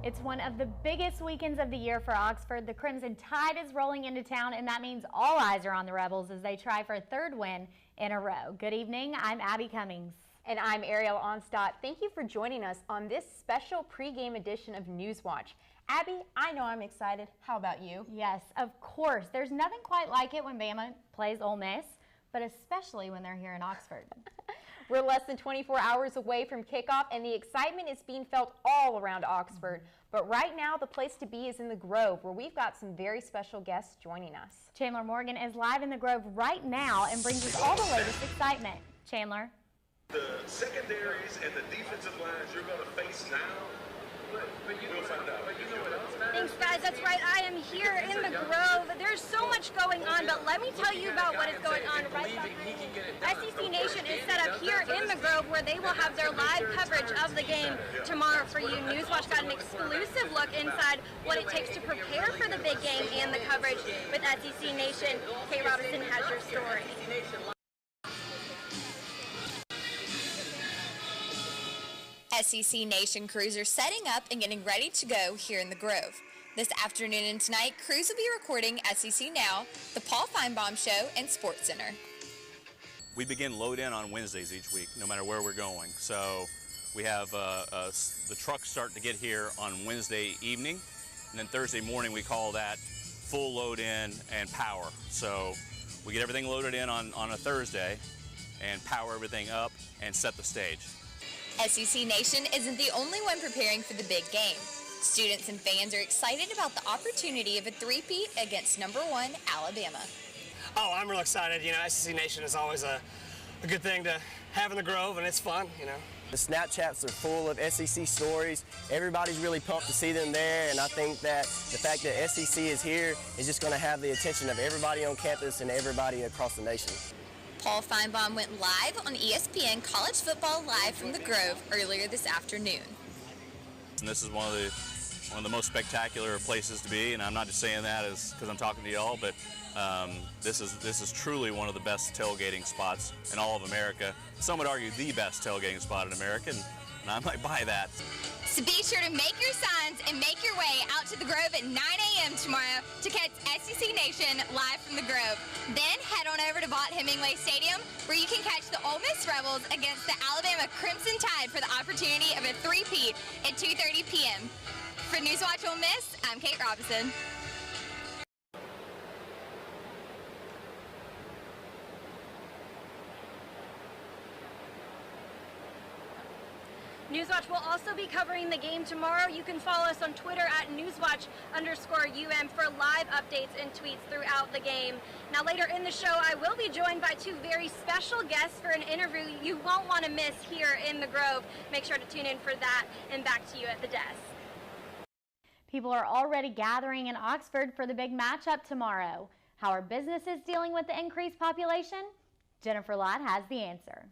It's one of the biggest weekends of the year for Oxford. The Crimson Tide is rolling into town, and that means all eyes are on the Rebels as they try for a third win in a row. Good evening, I'm Abby Cummings. And I'm Ariel Onstott. Thank you for joining us on this special pregame edition of NewsWatch. Abby, I know I'm excited. How about you? Yes, of course. There's nothing quite like it when Bama plays Ole Miss, but especially when they're here in Oxford. We're less than 24 hours away from kickoff, and the excitement is being felt all around Oxford. But right now, the place to be is in the Grove, where we've got some very special guests joining us. Chandler Morgan is live in the Grove right now and brings us all the latest excitement. Chandler. The secondaries and the defensive lines you're going to face now, we'll find out. Thanks, guys. That's right. I am here in the Grove. There's so much going on, but let me tell you about what is going on right now. SEC Nation is set up here in the Grove where they will have their live coverage of the game tomorrow for you. NewsWatch got an exclusive look inside what it takes to prepare for the big game and the coverage with SEC Nation. Kate Robinson has your story. SEC Nation crews are setting up and getting ready to go here in the Grove. This afternoon and tonight, crews will be recording SEC Now, the Paul Feinbaum Show, and Sports Center. We begin load in on Wednesdays each week, no matter where we're going. So we have the trucks start to get here on Wednesday evening, and then Thursday morning we call that full load in and power. So we get everything loaded in on a Thursday and power everything up and set the stage. SEC Nation isn't the only one preparing for the big game. Students and fans are excited about the opportunity of a three-peat against #1 Alabama. Oh, I'm real excited. You know, SEC Nation is always a good thing to have in the Grove, and it's fun, you know. The Snapchats are full of SEC stories. Everybody's really pumped to see them there, and I think that the fact that SEC is here is just going to have the attention of everybody on campus and everybody across the nation. Paul Feinbaum went live on ESPN College Football Live from the Grove earlier this afternoon. And this is one of the most spectacular places to be, and I'm not just saying that because I'm talking to y'all, but this is truly one of the best tailgating spots in all of America. Some would argue the best tailgating spot in America, and I might buy that. So be sure to make your signs and make your way out to the Grove at 9 a.m. tomorrow to catch SEC Nation live from the Grove. Then head on over to Vaught-Hemingway Stadium where you can catch the Ole Miss Rebels against the Alabama Crimson Tide for the opportunity of a three-peat at 2:30 p.m. For NewsWatch Ole Miss, I'm Kate Robinson. NewsWatch will also be covering the game tomorrow. You can follow us on Twitter at NewsWatch_UM for live updates and tweets throughout the game. Now later in the show, I will be joined by two very special guests for an interview you won't want to miss here in the Grove. Make sure to tune in for that, and back to you at the desk. People are already gathering in Oxford for the big matchup tomorrow. How are businesses dealing with the increased population? Jennifer Lott has the answer.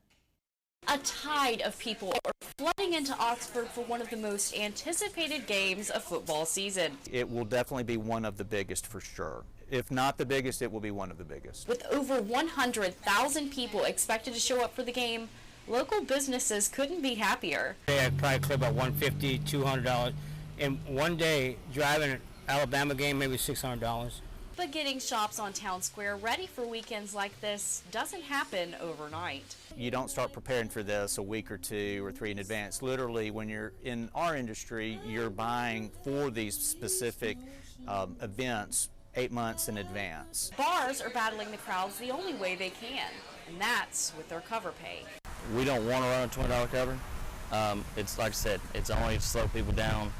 A tide of people are flooding into Oxford for one of the most anticipated games of football season. It will definitely be one of the biggest for sure. If not the biggest, it will be one of the biggest. With over 100,000 people expected to show up for the game, local businesses couldn't be happier. I'd probably clear about $150, $200. In one day, driving an Alabama game, maybe $600. But getting shops on Town Square ready for weekends like this doesn't happen overnight. You don't start preparing for this a week or 2 or 3 in advance. Literally, when you're in our industry, you're buying for these specific events 8 months in advance. Bars are battling the crowds the only way they can, and that's with their cover pay. We don't want to run a $20 cover. It's like I said, it's only to slow people down.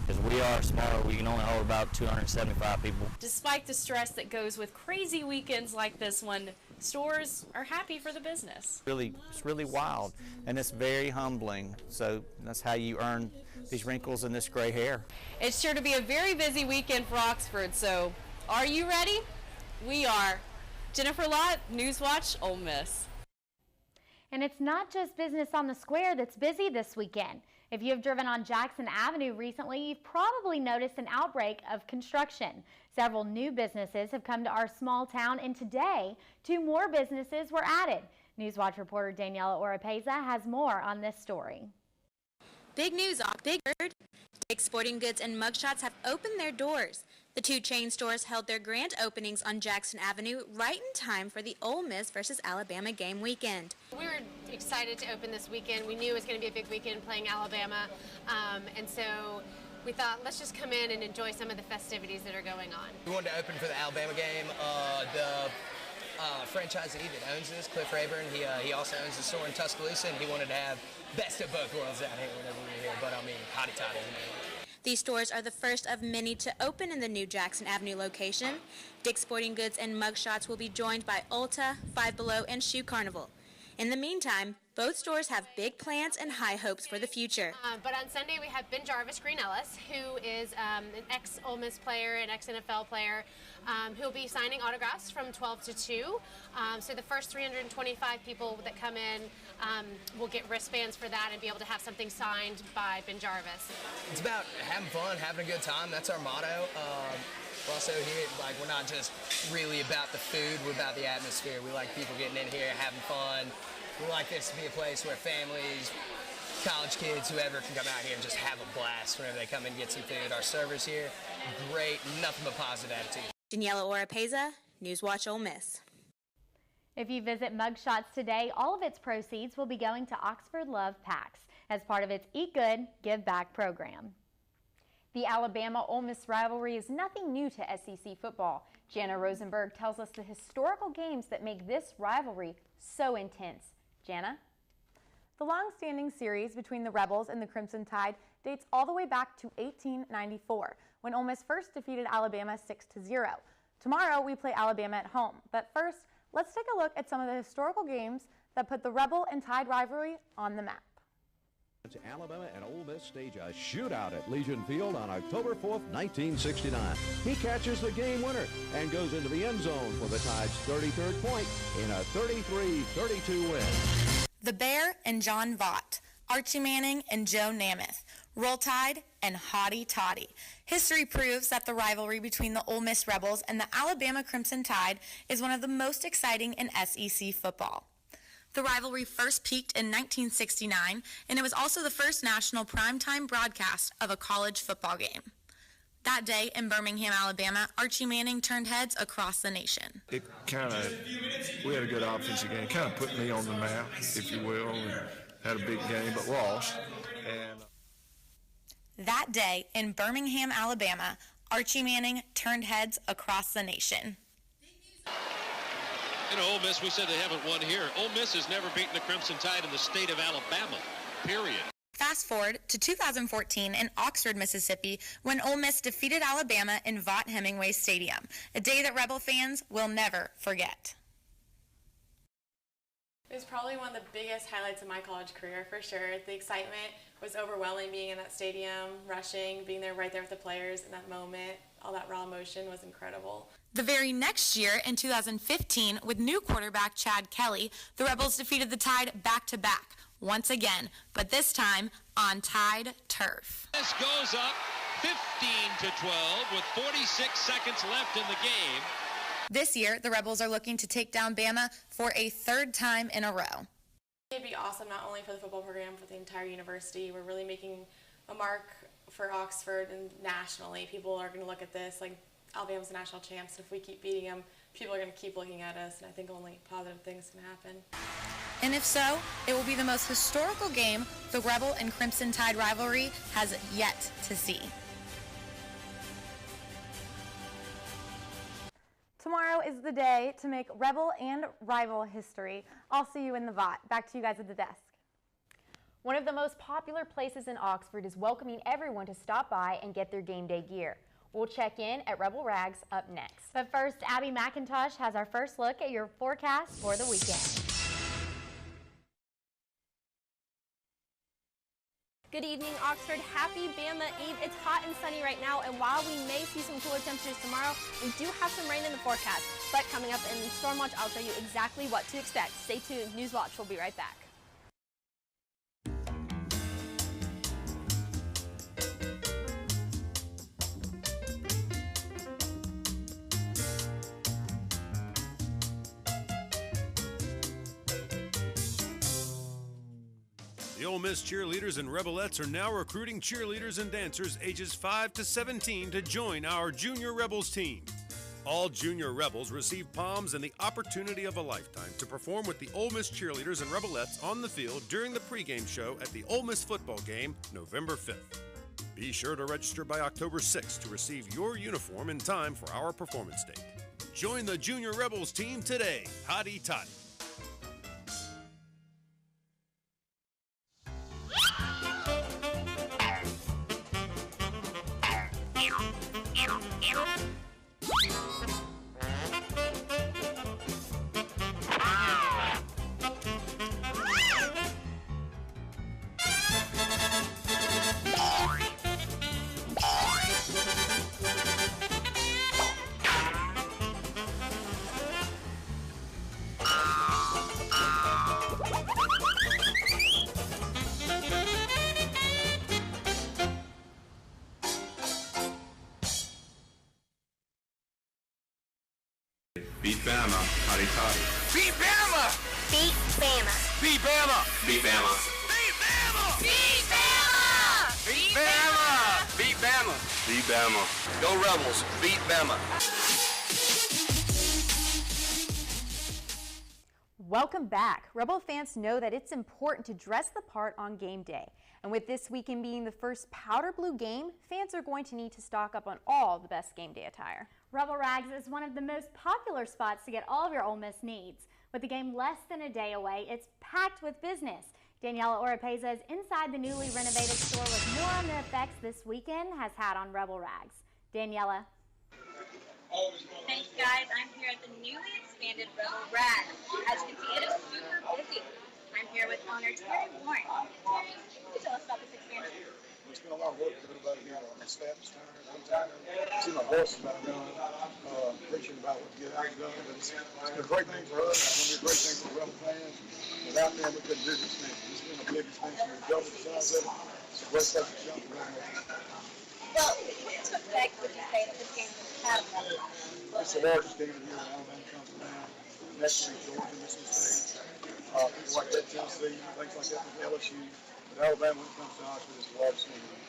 Because we are smaller, we can only hold about 275 people. Despite the stress that goes with crazy weekends like this one, stores are happy for the business. It's really wild, and it's very humbling. So that's how you earn these wrinkles and this gray hair. It's sure to be a very busy weekend for Oxford, so are you ready? We are. Jennifer Lott, NewsWatch Ole Miss. And it's not just business on the square that's busy this weekend. If you have driven on Jackson Avenue recently, you've probably noticed an outbreak of construction. Several new businesses have come to our small town, and today, 2 more businesses were added. NewsWatch reporter Daniela Oropeza has more on this story. Big news, Big Bird. Dick's Sporting Goods and Mugshots have opened their doors. The two chain stores held their grand openings on Jackson Avenue right in time for the Ole Miss versus Alabama game weekend. We were excited to open this weekend. We knew it was going to be a big weekend playing Alabama, and so we thought, let's just come in and enjoy some of the festivities that are going on. We wanted to open for the Alabama game. The franchisee that owns this, Cliff Rayburn, he also owns the store in Tuscaloosa, and he wanted to have best of both worlds out here whenever we were here. But I mean, hotty toddy. These stores are the first of many to open in the new Jackson Avenue location. Dick's Sporting Goods and Mugshots will be joined by Ulta, Five Below, and Shoe Carnival. In the meantime, both stores have big plans and high hopes for the future. But on Sunday we have Ben Jarvis Green Ellis, who is an ex-Ole Miss player, an ex-NFL player, who'll be signing autographs from 12 to 2. So the first 325 people that come in will get wristbands for that and be able to have something signed by Ben Jarvis. It's about having fun, having a good time. That's our motto. We're also here, like, we're not just really about the food, we're about the atmosphere. We like people getting in here, having fun. We like this to be a place where families, college kids, whoever can come out here and just have a blast whenever they come in and get some food. Our servers here, great, nothing but positive attitude. Daniela Oropeza, NewsWatch Ole Miss. If you visit Mugshots today, all of its proceeds will be going to Oxford Love Packs as part of its Eat Good, Give Back program. The Alabama-Ole Miss rivalry is nothing new to SEC football. Jana Rosenberg tells us the historical games that make this rivalry so intense. Jana? The long-standing series between the Rebels and the Crimson Tide dates all the way back to 1894, when Ole Miss first defeated Alabama 6-0. Tomorrow, we play Alabama at home. But first, let's take a look at some of the historical games that put the Rebel and Tide rivalry on the map. Alabama and Ole Miss stage a shootout at Legion Field on October 4th, 1969. He catches the game winner and goes into the end zone for the Tide's 33rd point in a 33-32 win. The Bear and John Vaught, Archie Manning and Joe Namath, Roll Tide and Hotty Toddy. History proves that the rivalry between the Ole Miss Rebels and the Alabama Crimson Tide is one of the most exciting in SEC football. The rivalry first peaked in 1969, and it was also the first national primetime broadcast of a college football game. That day in Birmingham, Alabama, Archie Manning turned heads across the nation. We had a good offensive game, kind of put me on the map, if you will, and had a big game, but lost. That day in Birmingham, Alabama, Archie Manning turned heads across the nation. You know, Ole Miss, we said they haven't won here. Ole Miss has never beaten the Crimson Tide in the state of Alabama, period. Fast forward to 2014 in Oxford, Mississippi, when Ole Miss defeated Alabama in Vaught Hemingway Stadium, a day that Rebel fans will never forget. It was probably one of the biggest highlights of my college career, for sure. The excitement was overwhelming, being in that stadium, rushing, being there right there with the players in that moment. All that raw emotion was incredible. The very next year, in 2015, with new quarterback Chad Kelly, the Rebels defeated the Tide back-to-back, once again, but this time on Tide turf. This goes up 15-12 with 46 seconds left in the game. This year, the Rebels are looking to take down Bama for a third time in a row. It'd be awesome not only for the football program, for the entire university. We're really making a mark for Oxford and nationally. People are going to look at this like Alabama's the national champs. If we keep beating them, people are going to keep looking at us, and I think only positive things can happen. And if so, it will be the most historical game the Rebel and Crimson Tide rivalry has yet to see. Tomorrow is the day to make Rebel and rival history. I'll see you in the Vaught. Back to you guys at the desk. One of the most popular places in Oxford is welcoming everyone to stop by and get their game day gear. We'll check in at Rebel Rags up next. But first, Abby McIntosh has our first look at your forecast for the weekend. Good evening, Oxford. Happy Bama Eve. It's hot and sunny right now, and while we may see some cooler temperatures tomorrow, we do have some rain in the forecast. But coming up in Storm Watch, I'll show you exactly what to expect. Stay tuned. NewsWatch will be right back. The The Ole Miss cheerleaders and Rebelettes are now recruiting cheerleaders and dancers ages 5 to 17 to join our Junior Rebels team. All Junior Rebels receive palms and the opportunity of a lifetime to perform with the Ole Miss cheerleaders and Rebelettes on the field during the pregame show at the Ole Miss football game, November 5th. Be sure to register by October 6th to receive your uniform in time for our performance date. Join the Junior Rebels team today. Hotty toddy. Beat Bama, hotty toddy. Beat Bama! Beat Bama. Beat Bama! Beat Bama. Beat Bama! Beat Bama! Beat Bama! Beat Bama. Go Rebels! Beat Bama! Welcome back. Rebel fans know that it's important to dress the part on game day. And with this weekend being the first powder blue game, fans are going to need to stock up on all the best game day attire. Rebel Rags is one of the most popular spots to get all of your Ole Miss needs. With the game less than a day away, it's packed with business. Daniela Oropeza is inside the newly renovated store with more on the effects this weekend has had on Rebel Rags. Daniela. Thanks, guys. I'm here at the newly expanded Rebel Rags. As you can see, it is super busy. I'm here with owner Terry Warren. Terry, can you tell us about this expansion? It's been a lot of work for everybody here on the staff. See my voice about done, preaching about what to get out done. But it's been a great thing for us. It's going to be a great thing for Rebel fans. Without them, we couldn't do this thing. It's been a big expansion. We've doubled the size of it. It's a great place to jump around. Well, what to expect would you say that this game is having? It's the largest game of the year that Alabama comes around. Next week, Georgia, Mississippi State. People like that, Tennessee, things like that with LSU. But Alabama, when it comes to Oxford, is the largest game of the year.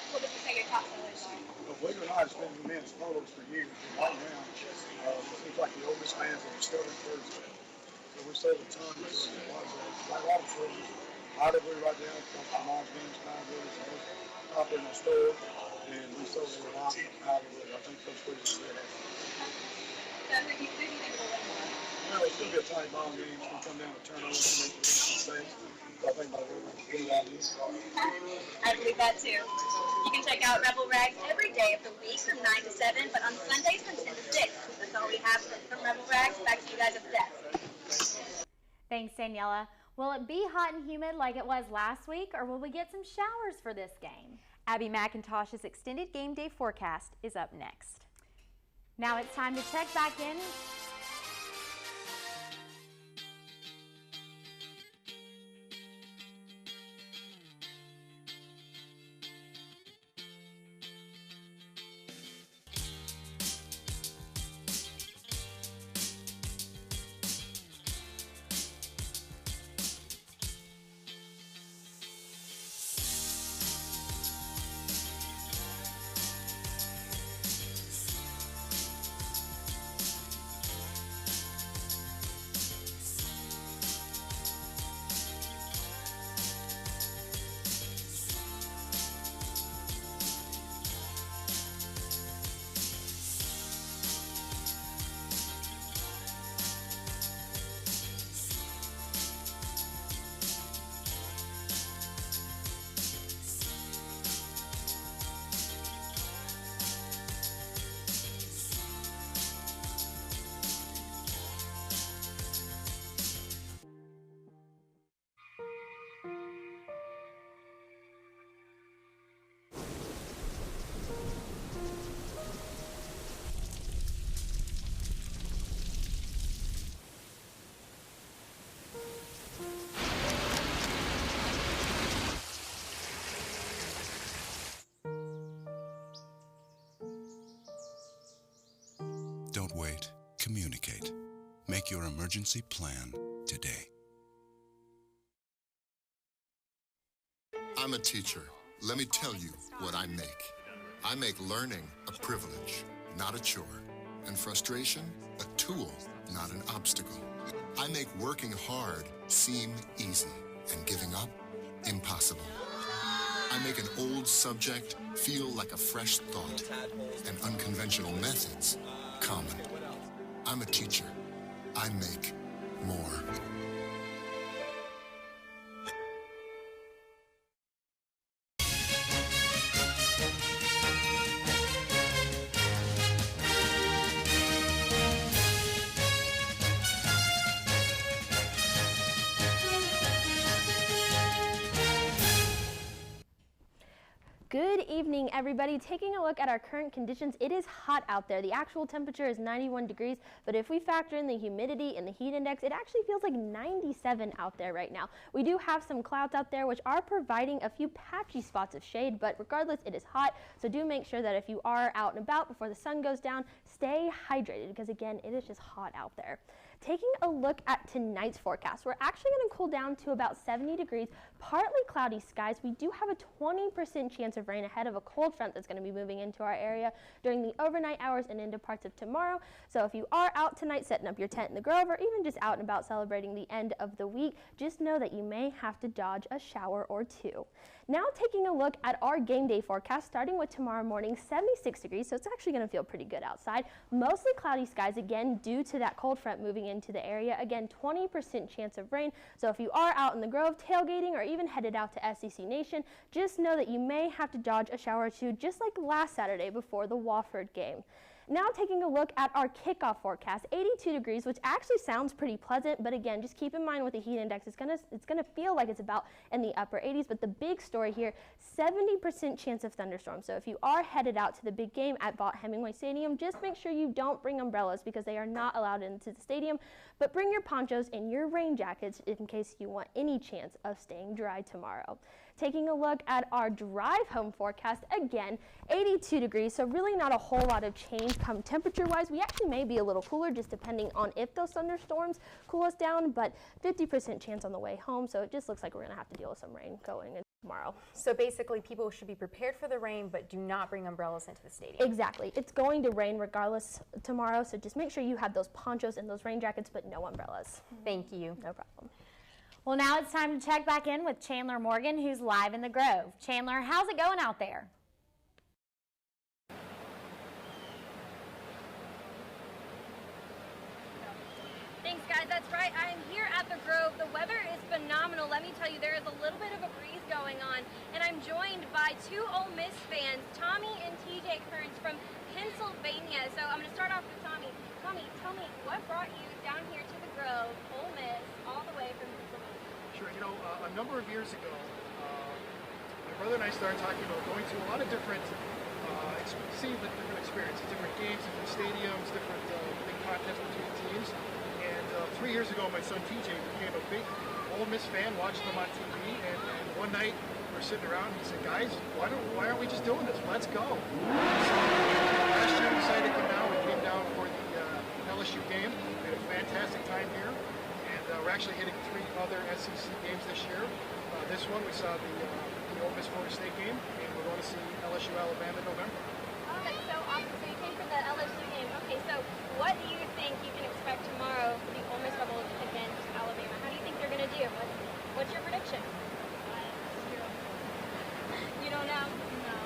What would you say your top sellers are? Well, believe it or not, it's been men's polos for years. And right now, it seems like the Ole Miss fans are discovering Thursday. So we sold a ton of shirts, a lot of shirts. Lighter blue right now, from Mom's Games, Time Blue, it's the most popular in the store. And we sold a lot out of it. I think those three are good. So who do you think will win more? Well, it's going to be a tight ball game. It's going to come down to turnovers and make mistakes. I think my really out is. I believe that too. You can check out Rebel Rags every day of the week from 9 to 7, but on Sundays from 10 to 6. That's all we have from Rebel Rags. Back to you guys at the desk. Thanks, Daniela. Will it be hot and humid like it was last week, or will we get some showers for this game? Abby McIntosh's extended game day forecast is up next. Now it's time to check back in. Don't wait. Communicate. Make your emergency plan today. I'm a teacher. Let me tell you what I make. I make learning a privilege, not a chore. And frustration, a tool, not an obstacle. I make working hard seem easy and giving up impossible. I make an old subject feel like a fresh thought and unconventional methods common. I'm a teacher. I make more. Good evening, everybody. Taking a look at our current conditions, it is hot out there. The actual temperature is 91 degrees, but if we factor in the humidity and the heat index, it actually feels like 97 out there right now. We do have some clouds out there, which are providing a few patchy spots of shade, but regardless, it is hot, so do make sure that if you are out and about before the sun goes down, stay hydrated, because again, it is just hot out there. Taking a look at tonight's forecast, we're actually going to cool down to about 70 degrees, partly cloudy skies. We do have a 20% chance of rain ahead of a cold front that's going to be moving into our area during the overnight hours and into parts of tomorrow. So if you are out tonight setting up your tent in the Grove or even just out and about celebrating the end of the week, just know that you may have to dodge a shower or two. Now taking a look at our game day forecast, starting with tomorrow morning, 76 degrees, so it's actually going to feel pretty good outside. Mostly cloudy skies, again, due to that cold front moving into the area. Again, 20% chance of rain, so if you are out in the Grove tailgating or even headed out to SEC Nation, just know that you may have to dodge a shower or two, just like last Saturday before the Wofford game. Now taking a look at our kickoff forecast, 82 degrees, which actually sounds pretty pleasant, but again, just keep in mind with the heat index, it's gonna feel like it's about in the upper 80s, but the big story here, 70% chance of thunderstorms. So if you are headed out to the big game at Vaught Hemingway Stadium, just make sure you don't bring umbrellas because they are not allowed into the stadium, but bring your ponchos and your rain jackets in case you want any chance of staying dry tomorrow. Taking a look at our drive home forecast, again, 82 degrees, so really not a whole lot of change come temperature-wise. We actually may be a little cooler just depending on if those thunderstorms cool us down, but 50% chance on the way home, so it just looks like we're going to have to deal with some rain going in tomorrow. So basically people should be prepared for the rain, but do not bring umbrellas into the stadium. Exactly. It's going to rain regardless tomorrow, so just make sure you have those ponchos and those rain jackets, but no umbrellas. Thank you. No problem. Well, now it's time to check back in with Chandler Morgan, who's live in the Grove. Chandler, how's it going out there? Thanks, guys. That's right. I am here at the Grove. The weather is phenomenal. Let me tell you, there is a little bit of a breeze going on, and I'm joined by two Ole Miss fans, Tommy and TJ Kearns from Pennsylvania. So I'm going to start off with Tommy. Tommy, tell me, what brought you down here to the Grove, Ole Miss, all the way from Pennsylvania? Sure. You know, a number of years ago, my brother and I started talking about going to a lot of different, seeing the different experiences, different games, different stadiums, different big contests between teams. And 3 years ago, my son TJ became a big Ole Miss fan, watched them on TV, and one night we were sitting around and he said, guys, why aren't we just doing this? Let's go. So last year we decided to come down. We came down for the LSU game. We had a fantastic time here. We're actually hitting 3 other SEC games this year. This one, we saw the Ole Miss Florida State game, and we're going to see LSU Alabama in November. Oh, that's so awesome. So you came for the LSU game. Okay, so what do you think you can expect tomorrow for the Ole Miss Rebels against Alabama? How do you think they're going to do? What's your prediction? You don't know? No.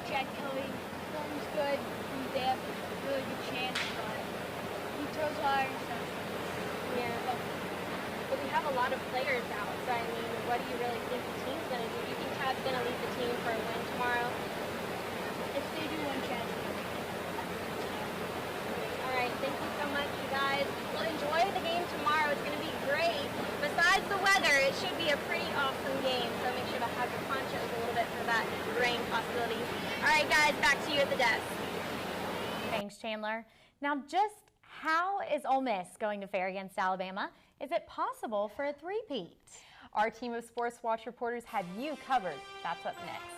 Jack Kelly runs good from depth, really good chance, but he throws hard and stuff. Yeah, but we have a lot of players out, so I mean, what do you really think the team's going to do? Do you think Chad's going to lead the team for a win tomorrow? If they do win, Chad's going to win. All right, thank you so much, you guys. Well, enjoy the game tomorrow. It's going to be great. Besides the weather, it should be a pretty awesome game, so make sure to have your ponchos a little bit for that rain possibility. All right, guys, back to you at the desk. Thanks, Chandler. Now, just how is Ole Miss going to fare against Alabama? Is it possible for a three-peat? Our team of Sports Watch reporters have you covered. That's up next.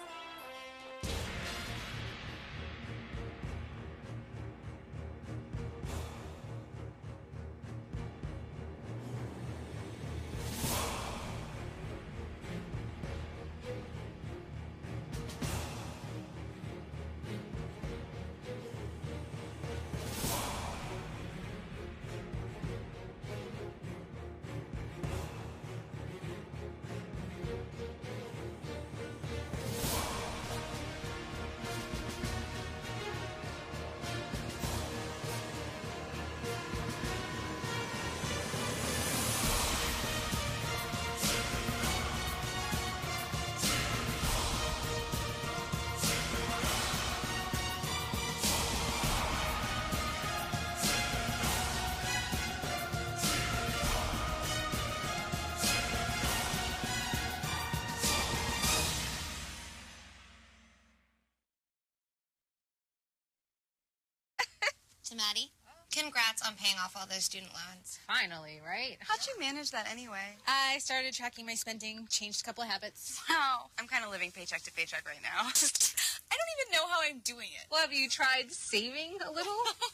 Maddie. Congrats on paying off all those student loans. Finally, right? How'd you manage that anyway? I started tracking my spending, changed a couple of habits. Wow, I'm kind of living paycheck to paycheck right now. I don't even know how I'm doing it. Well, have you tried saving a little?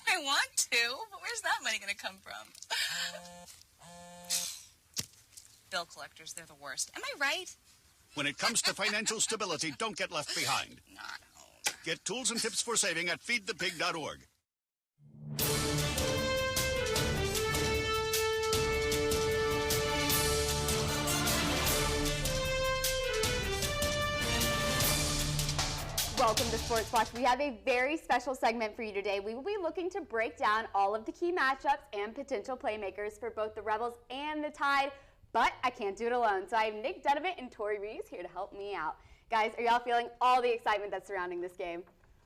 I want to, but where's that money going to come from? Bill collectors, they're the worst. Am I right? When it comes to financial stability, don't get left behind. Not home. Get tools and tips for saving at feedthepig.org. Welcome to Sports Watch. We have a very special segment for you today. We will be looking to break down all of the key matchups and potential playmakers for both the Rebels and the Tide, but I can't do it alone. So I have Nick Donovan and Tori Reeves here to help me out. Guys, are y'all feeling all the excitement that's surrounding this game?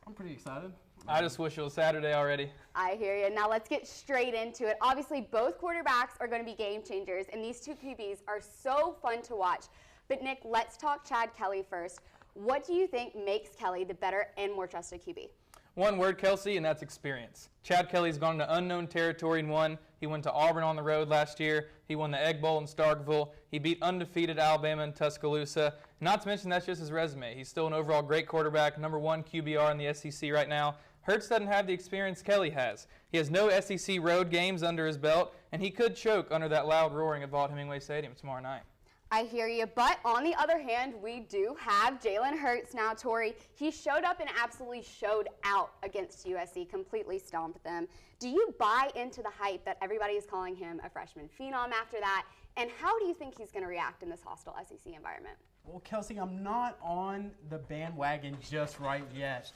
I'm pretty excited. I just wish it was Saturday already. I hear you. Now let's get straight into it. Obviously, both quarterbacks are going to be game changers, and these two QBs are so fun to watch. But Nick, let's talk Chad Kelly first. What do you think makes Kelly the better and more trusted QB? One word, Kelsey, and that's experience. Chad Kelly's gone to unknown territory and won. He went to Auburn on the road last year. He won the Egg Bowl in Starkville. He beat undefeated Alabama in Tuscaloosa. Not to mention, that's just his resume. He's still an overall great quarterback, #1 QBR in the SEC right now. Hurts doesn't have the experience Kelly has. He has no SEC road games under his belt, and he could choke under that loud roaring at Vaught-Hemingway Stadium tomorrow night. I hear you, but on the other hand, we do have Jalen Hurts now, Tori. He showed up and absolutely showed out against USC, completely stomped them. Do you buy into the hype that everybody is calling him a freshman phenom after that? And how do you think he's going to react in this hostile SEC environment? Well, Kelsey, I'm not on the bandwagon just right yet.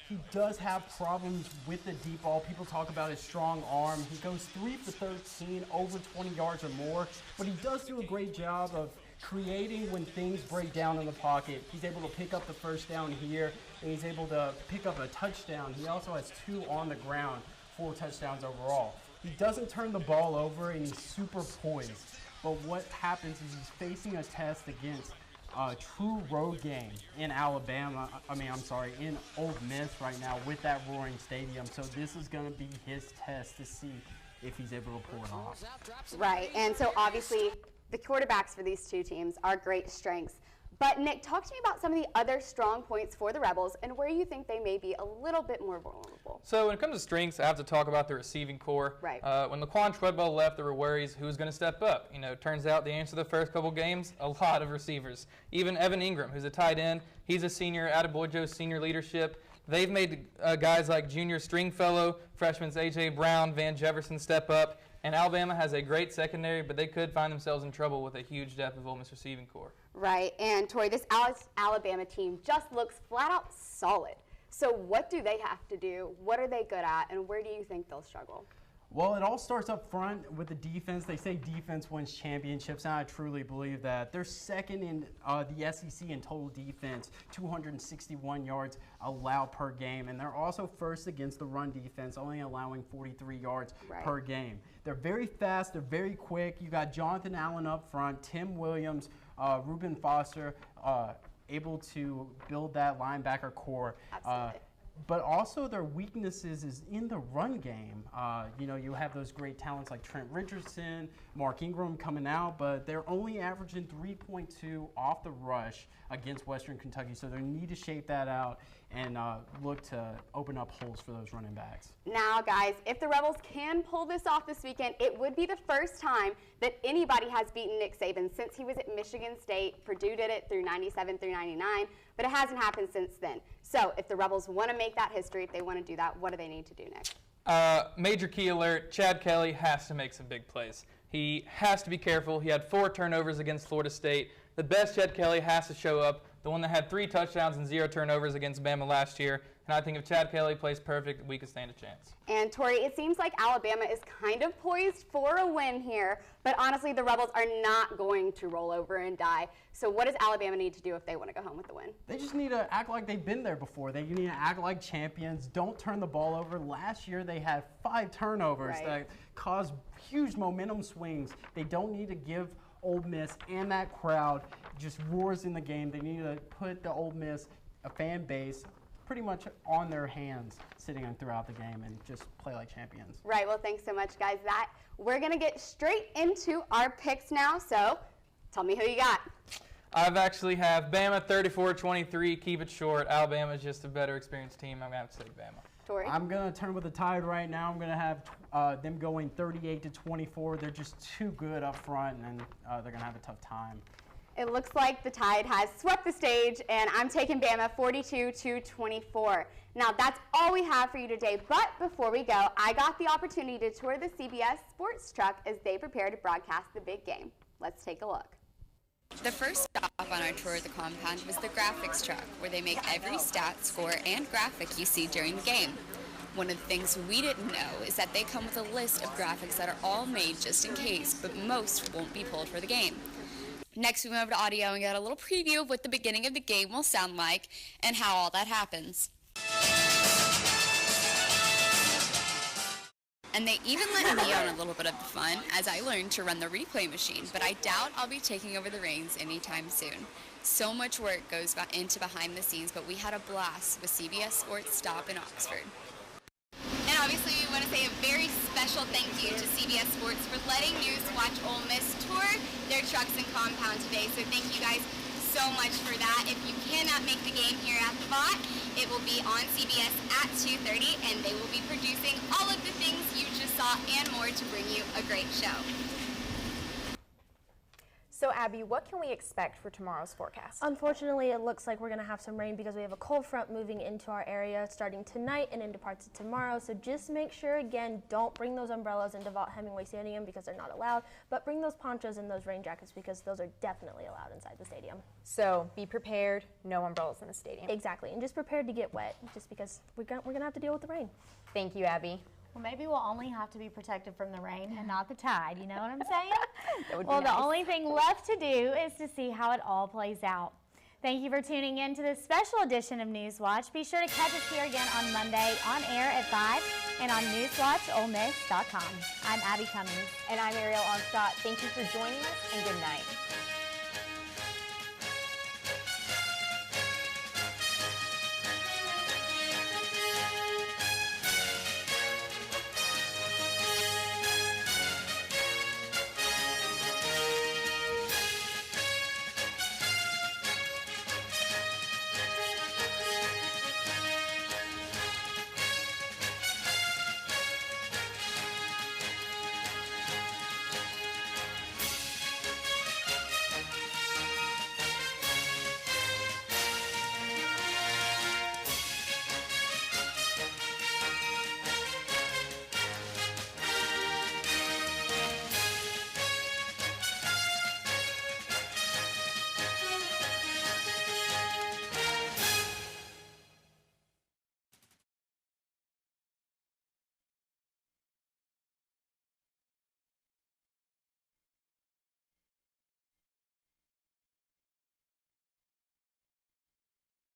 He does have problems with the deep ball. People talk about his strong arm. He goes 3 for 13, over 20 yards or more, but he does do a great job of creating when things break down in the pocket. He's able to pick up the first down here, and he's able to pick up a touchdown. He also has 2 on the ground, 4 touchdowns overall. He doesn't turn the ball over, and he's super poised. But what happens is he's facing a test against a true road game in in Ole Miss right now with that roaring stadium. So this is going to be his test to see if he's able to pull it off. Right, and so obviously the quarterbacks for these two teams are great strengths. But Nick, talk to me about some of the other strong points for the Rebels and where you think they may be a little bit more vulnerable. So when it comes to strengths, I have to talk about the receiving core. Right. When Laquan Treadwell left, there were worries who was going to step up. Turns out the answer to the first couple games, a lot of receivers. Even Evan Ingram, who's a tight end, he's a senior, Adebayo's senior leadership. They've made guys like junior Stringfellow, freshmen A.J. Brown, Van Jefferson step up. And Alabama has a great secondary, but they could find themselves in trouble with a huge depth of Ole Miss receiving core. Right, and Tori, this Alabama team just looks flat out solid. So what do they have to do? What are they good at? And where do you think they'll struggle? Well, it all starts up front with the defense. They say defense wins championships, and I truly believe that. They're second in the SEC in total defense, 261 yards allowed per game, and they're also first against the run defense, only allowing 43 yards per game. They're very fast. They're very quick. You got Jonathan Allen up front, Tim Williams, Reuben Foster, able to build that linebacker core. Absolutely. But also their weaknesses is in the run game. You have those great talents like Trent Richardson, Mark Ingram coming out, but they're only averaging 3.2 off the rush against Western Kentucky. So they need to shape that out and look to open up holes for those running backs. Now, guys, if the Rebels can pull this off this weekend, it would be the first time that anybody has beaten Nick Saban since he was at Michigan State. Purdue did it through 97 through 99, but it hasn't happened since then. So if the Rebels want to make that history, if they want to do that, what do they need to do next? Major key alert, Chad Kelly has to make some big plays. He has to be careful. He had 4 turnovers against Florida State. The best Chad Kelly has to show up, the one that had 3 touchdowns and 0 turnovers against Bama last year. And I think if Chad Kelly plays perfect, we could stand a chance. And Tori, it seems like Alabama is kind of poised for a win here, but honestly, the Rebels are not going to roll over and die. So what does Alabama need to do if they want to go home with the win? They just need to act like they've been there before. They need to act like champions. Don't turn the ball over. Last year, they had 5 turnovers that caused huge momentum swings. They don't need to give Ole Miss and that crowd just roars in the game. They need to put the Ole Miss fan base pretty much on their hands sitting on throughout the game and just play like champions. Right, well, thanks so much, guys. We're going to get straight into our picks now, so tell me who you got. I've actually have Bama 34-23, keep it short. Alabama's just a better experienced team. I'm going to have to say Bama. Tori? I'm going to turn with the Tide right now. I'm going to have them going 38-24. They're just too good up front, and they're going to have a tough time. It looks like the Tide has swept the stage, and I'm taking Bama 42-24. Now, that's all we have for you today, but before we go, I got the opportunity to tour the CBS sports truck as they prepare to broadcast the big game. Let's take a look. The first stop on our tour of the compound was the graphics truck, where they make every stat, score, and graphic you see during the game. One of the things we didn't know is that they come with a list of graphics that are all made just in case, but most won't be pulled for the game. Next, we went over to audio and got a little preview of what the beginning of the game will sound like and how all that happens. And they even let me on a little bit of the fun as I learned to run the replay machine, but I doubt I'll be taking over the reins anytime soon. So much work goes into behind the scenes, but we had a blast with CBS Sports Stop in Oxford. And obviously we want to say a very special thank you to CBS Sports for letting NewsWatch Ole Miss tour their trucks and compound today. So thank you guys so much for that. If you cannot make the game here at the Vaught, it will be on CBS at 2:30, and they will be producing all of the things you just saw and more to bring you a great show. So Abby, what can we expect for tomorrow's forecast? Unfortunately, it looks like we're going to have some rain because we have a cold front moving into our area starting tonight and into parts of tomorrow. So just make sure, again, don't bring those umbrellas into Vaught Hemingway Stadium because they're not allowed, but bring those ponchos and those rain jackets because those are definitely allowed inside the stadium. So be prepared, no umbrellas in the stadium. Exactly, and just prepared to get wet just because we're going to have to deal with the rain. Thank you, Abby. Well, maybe we'll only have to be protected from the rain and not the tide, you know what I'm saying? That would be well, nice. The only thing left to do is to see how it all plays out. Thank you for tuning in to this special edition of NewsWatch. Be sure to catch us here again on Monday on air at 5 and on NewsWatchOleMiss.com. I'm Abby Cummings. And I'm Ariel Onstadt. Thank you for joining us, and good night.